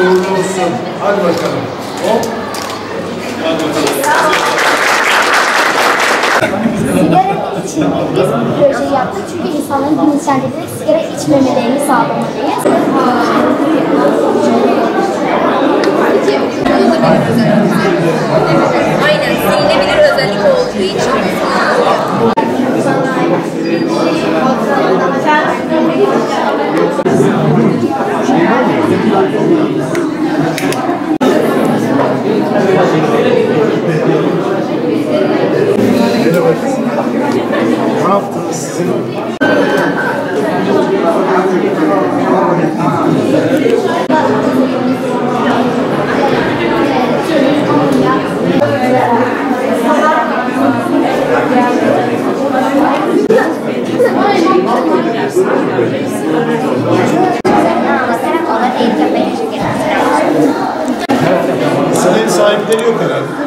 Uğurlu olsun. Hadi bakalım. Hop. Hadi bakalım. Sigara için biz bu projeyi yaptık çünkü insanların bilinçlendirerek sigara içmemelerini sağlamalıyız. Aynen, silinebilir özellik olduğu için. Merhaba kızım. Ne yaptınız sizin? Sınır sahipleri yok herhalde.